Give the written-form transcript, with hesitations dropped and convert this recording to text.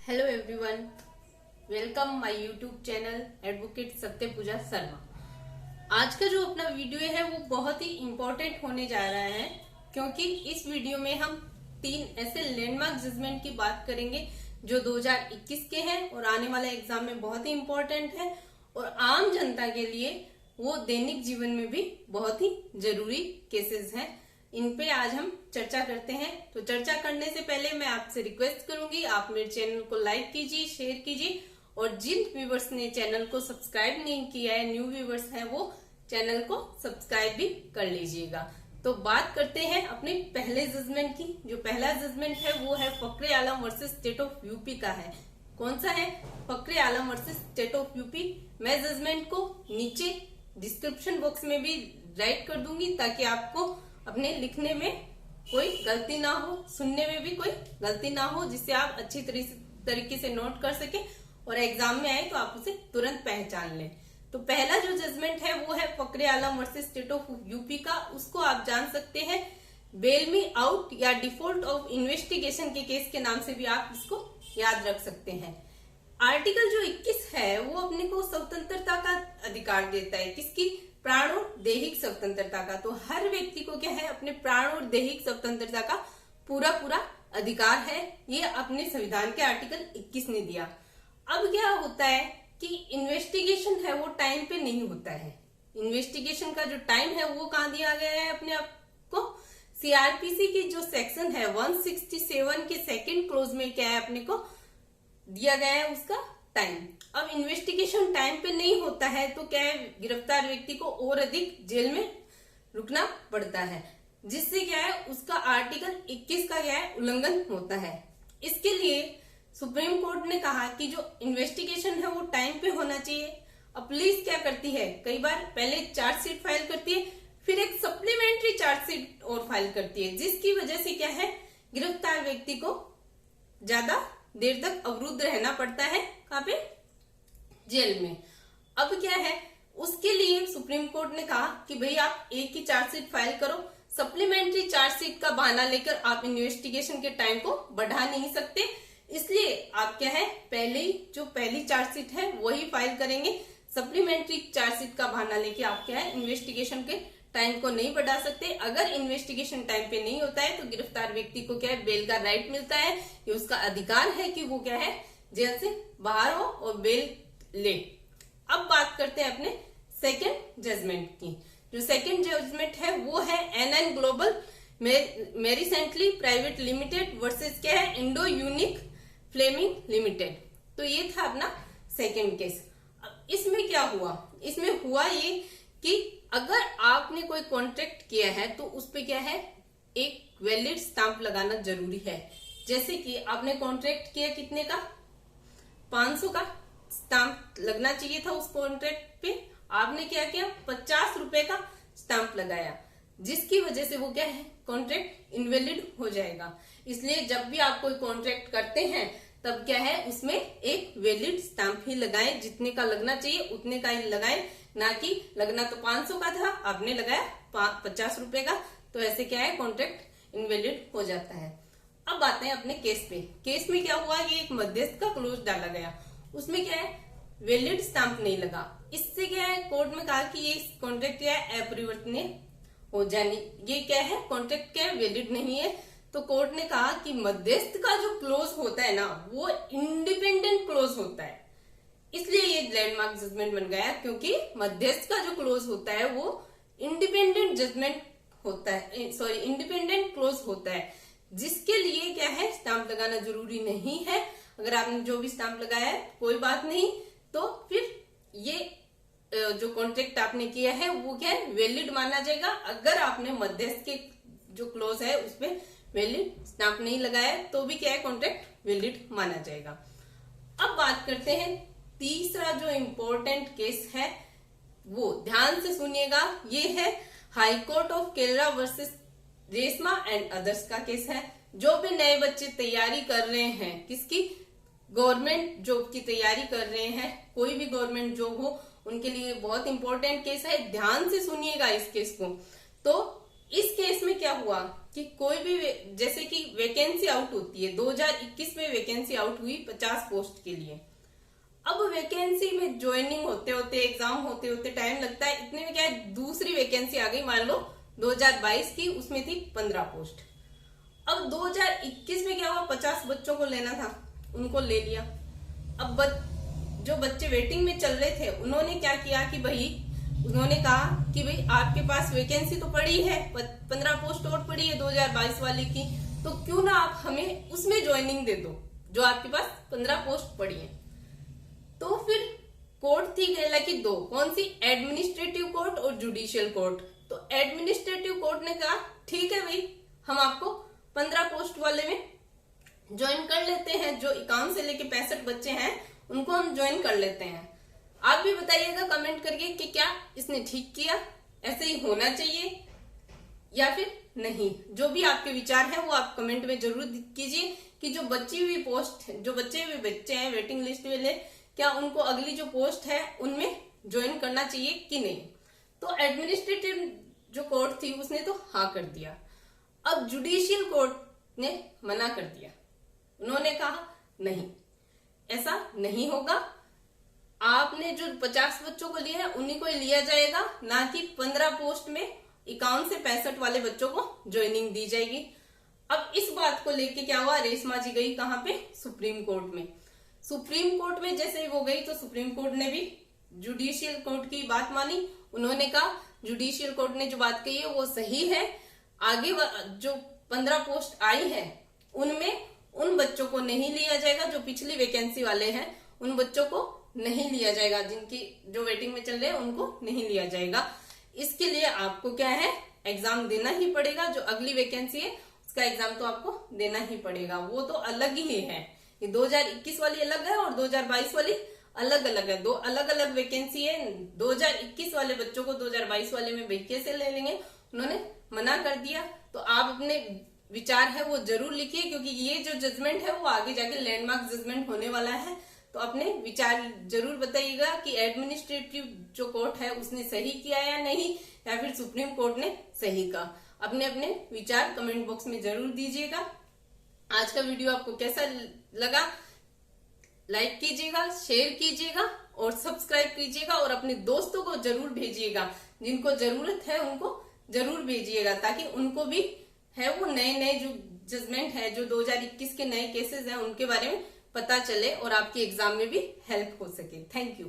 Hello everyone, welcome my YouTube channel advocate सत्य पूजा शर्मा। आज का जो अपना वीडियो है वो बहुत ही इम्पोर्टेंट होने जा रहा है, क्योंकि इस वीडियो में हम 3 ऐसे लैंडमार्क जजमेंट की बात करेंगे जो 2021 के हैं और आने वाले एग्जाम में बहुत ही इम्पोर्टेंट है और आम जनता के लिए वो दैनिक जीवन में भी बहुत ही जरूरी केसेस हैं। इन पे आज हम चर्चा करते हैं। तो चर्चा करने से पहले मैं आपसे रिक्वेस्ट करूंगी, आप मेरे चैनल को लाइक कीजिए, शेयर कीजिए और जिन व्यूवर्स ने चैनल को सब्सक्राइब नहीं किया है, न्यू व्यूवर्स हैं, वो चैनल को सब्सक्राइब भी कर लीजिएगा। तो बात करते हैं अपने पहले जजमेंट की। जो पहला जजमेंट है वो है फखरे आलम वर्सेस स्टेट ऑफ यूपी का है। कौन सा है? फखरे आलम वर्सेस स्टेट ऑफ यूपी। मैं जजमेंट को नीचे डिस्क्रिप्शन बॉक्स में भी राइट कर दूंगी ताकि आपको अपने लिखने में कोई गलती ना हो, सुनने में भी कोई गलती ना हो, जिससे आप अच्छी तरीके से नोट कर सके और एग्जाम में आए तो आप उसे तुरंत पहचान लें। तो पहला जो जजमेंट है वो है फखरे आलम वर्सेस स्टेट ऑफ यूपी का। उसको आप जान सकते हैं बेल मी आउट या डिफॉल्ट ऑफ इन्वेस्टिगेशन के केस के नाम से भी आप इसको याद रख सकते हैं। आर्टिकल जो 21 है वो अपने को स्वतंत्रता का अधिकार देता है। किसकी? प्राण और दैहिक स्वतंत्रता का। तो हर व्यक्ति को क्या है, अपने प्राण और दैहिक स्वतंत्रता का पूरा अधिकार है। ये अपने संविधान के आर्टिकल 21 ने दिया। अब क्या होता है कि इन्वेस्टिगेशन है वो टाइम पे नहीं होता है। इन्वेस्टिगेशन का जो टाइम है वो कहाँ दिया गया है अपने आप को? सीआरपीसी की जो सेक्शन है 167 के सेकंड क्लोज में क्या है, अपने को दिया गया है उसका टाइम। अब इन्वेस्टिगेशन टाइम पे नहीं होता है तो क्या है, गिरफ्तार व्यक्ति को और अधिक जेल में रुकना पड़ता है, जिससे क्या है उसका आर्टिकल 21 का क्या है उल्लंघन होता है। इसके लिए सुप्रीम कोर्ट ने कहा कि जो इन्वेस्टिगेशन है वो टाइम पे होना चाहिए। अब पुलिस क्या करती है, कई बार पहले चार्जशीट फाइल करती है, फिर एक सप्लीमेंट्री चार्जशीट और फाइल करती है, जिसकी वजह से क्या है गिरफ्तार व्यक्ति को ज्यादा देर तक अवरुद्ध रहना पड़ता है। कहाँ पे? जेल में। अब क्या है, उसके लिए सुप्रीम कोर्ट ने कहा कि भाई आप एक ही चार्जशीट फाइल करो, सप्लीमेंट्री चार्जशीट का बहाना लेकर आप इन्वेस्टिगेशन के टाइम को बढ़ा नहीं सकते। इसलिए आप क्या है पहली चार्जशीट है वही फाइल करेंगे। सप्लीमेंट्री चार्जशीट का बहाना लेके आप क्या है इन्वेस्टिगेशन के टाइम को नहीं बढ़ा सकते। अगर इन्वेस्टिगेशन टाइम पे नहीं होता है तो गिरफ्तार व्यक्ति को क्या है बेल का राइट मिलता है। ये उसका अधिकार है कि वो क्या है जेल से बाहर हो और बेल ले। अब बात करते हैं अपने सेकंड जजमेंट की। जो सेकंड जजमेंट है वो है एनएन ग्लोबल मेरिसेंटली प्राइवेट लिमिटेड वर्सेस क्या है इंडो यूनिक फ्लेमिंग लिमिटेड। तो ये था अपना सेकंड केस। अब इसमें क्या हुआ? इसमें हुआ ये कि अगर आपने कोई कॉन्ट्रैक्ट किया है तो उस पे क्या है एक वैलिड स्टाम्प लगाना जरूरी है। जैसे कि आपने कॉन्ट्रैक्ट किया कितने का? 500 का स्टाम्प लगना चाहिए था उस कॉन्ट्रैक्ट पे। आपने क्या किया? 50 रुपए का स्टाम्प लगाया, जिसकी वजह से वो क्या है कॉन्ट्रैक्ट इनवैलिड हो जाएगा। इसलिए जब भी आप कोई कॉन्ट्रैक्ट करते हैं तब क्या है उसमें एक वैलिड स्टाम्प ही लगाएं। जितने का लगना चाहिए उतने का ही लगाएं, ना कि लगना तो 500 का था आपने लगाया 50 रुपए का। तो ऐसे क्या है कॉन्ट्रैक्ट इनवैलिड हो जाता है। अब आते हैं अपने केस पे। केस में क्या हुआ कि एक मध्यस्थ का क्लोज डाला गया, उसमें क्या है वैलिड स्टाम्प नहीं लगा। इससे क्या है कोर्ट में कहा कि ये कॉन्ट्रैक्ट क्या है अपरिवर्तनीय हो जानी, ये क्या है कॉन्ट्रैक्ट क्या है वैलिड नहीं है। तो कोर्ट ने कहा कि मध्यस्थ का जो क्लोज होता है ना वो इंडिपेंडेंट क्लोज होता है। इसलिए ये लैंडमार्क जजमेंट बन गया, क्योंकि मध्यस्थ का जो क्लोज होता है वो इंडिपेंडेंट जजमेंट होता है, इंडिपेंडेंट क्लोज होता है, जिसके लिए क्या है स्टाम्प लगाना जरूरी नहीं है। अगर आपने जो भी स्टाम्प लगाया है कोई बात नहीं, तो फिर ये जो कॉन्ट्रैक्ट आपने किया है वो क्या है वैलिड माना जाएगा। अगर आपने मध्यस्थ के जो क्लोज है उसपे वैलिड स्टाम्प नहीं लगाया तो भी क्या है कॉन्ट्रैक्ट वैलिड माना जाएगा। अब बात करते हैं तीसरा जो इम्पोर्टेंट केस है, वो ध्यान से सुनिएगा। ये है high court of Kerala versus Reshma and others का केस है। जो भी नए बच्चे तैयारी कर रहे हैं, किसकी? गवर्नमेंट जॉब की तैयारी कर रहे हैं, कोई भी गवर्नमेंट जॉब हो, उनके लिए बहुत इंपॉर्टेंट केस है। ध्यान से सुनिएगा इस केस को। तो इस केस में क्या हुआ कि कोई भी जैसे कि वैकेंसी आउट होती है, 2021 में वैकेंसी आउट हुई 50 पोस्ट के लिए। अब वैकेंसी में ज्वाइनिंग होते होते, एग्जाम होते होते टाइम लगता है। इतने में क्या है, दूसरी वैकेंसी आ गई, मान लो 2022 की, उसमें थी 15 पोस्ट। अब 2021 में क्या हुआ, 50 बच्चों को लेना था, उनको ले लिया। अब जो बच्चे वेटिंग में चल रहे थे उन्होंने क्या किया कि भाई, उन्होंने कहा कि भाई आपके पास वैकेंसी तो पड़ी है, 15 पोस्ट और पड़ी है 2022 वाले की, तो क्यों ना आप हमें उसमें ज्वाइनिंग दे दो जो आपके पास 15 पोस्ट पड़ी है। तो फिर कोर्ट थी कहला कि दो, कौन सी, एडमिनिस्ट्रेटिव कोर्ट और जुडिशियल कोर्ट। तो एडमिनिस्ट्रेटिव कोर्ट ने कहा ठीक है भाई, हम आपको 15 पोस्ट वाले में ज्वाइन कर लेते हैं, जो 51 से लेके 65 बच्चे हैं उनको हम ज्वाइन कर लेते हैं। आप भी बताइएगा कमेंट करके कि क्या इसने ठीक किया, ऐसे ही होना चाहिए या फिर नहीं। जो भी आपके विचार है वो आप कमेंट में जरूर कीजिए कि जो बची हुई पोस्ट, जो बचे हुए बच्चे हैं वेटिंग लिस्ट वाले, क्या उनको अगली जो पोस्ट है उनमें ज्वाइन करना चाहिए कि नहीं। तो एडमिनिस्ट्रेटिव जो कोर्ट थी उसने तो हाँ कर दिया। अब जुडिशियल कोर्ट ने मना कर दिया, उन्होंने कहा नहीं, ऐसा नहीं होगा, आपने जो 50 बच्चों को लिया है उन्हीं को लिया जाएगा, ना कि 15 पोस्ट में 51 से 65 वाले बच्चों को ज्वाइनिंग दी जाएगी। अब इस बात को लेके क्या हुआ, रेशमा जी गई कहाँ पे, सुप्रीम कोर्ट में। सुप्रीम कोर्ट में जैसे ही वो गई तो सुप्रीम कोर्ट ने भी जुडिशियल कोर्ट की बात मानी। उन्होंने कहा जुडिशियल कोर्ट ने जो बात कही है वो सही है, आगे जो 15 पोस्ट आई है उनमें उन बच्चों को नहीं लिया जाएगा जो पिछली वैकेंसी वाले हैं, उन बच्चों को नहीं लिया जाएगा, जिनकी जो वेटिंग में चल रहे हैं उनको नहीं लिया जाएगा। इसके लिए आपको क्या है, एग्जाम देना ही पड़ेगा। जो अगली वैकेंसी है उसका एग्जाम तो आपको देना ही पड़ेगा, वो तो अलग ही है। ये 2021 वाली अलग है और 2022 वाली अलग अलग है, दो अलग अलग वैकेंसी है। 2021 वाले बच्चों को 2022 वाले में कैसे ले लेंगे, उन्होंने मना कर दिया। तो आप अपने विचार है वो जरूर लिखिए, क्योंकि ये जो जजमेंट है वो आगे जाके लैंडमार्क जजमेंट होने वाला है। तो अपने विचार जरूर बताइएगा कि एडमिनिस्ट्रेटिव जो कोर्ट है उसने सही किया या नहीं, या फिर सुप्रीम कोर्ट ने सही कहा। अपने अपने विचार कमेंट बॉक्स में जरूर दीजिएगा। आज का वीडियो आपको कैसा लगा, लाइक कीजिएगा, शेयर कीजिएगा और सब्सक्राइब कीजिएगा, और अपने दोस्तों को जरूर भेजिएगा, जिनको जरूरत है उनको जरूर भेजिएगा, ताकि उनको भी है वो नए नए जो जजमेंट है, जो 2021 के नए केसेस हैं उनके बारे में पता चले और आपके एग्जाम में भी हेल्प हो सके। Thank you.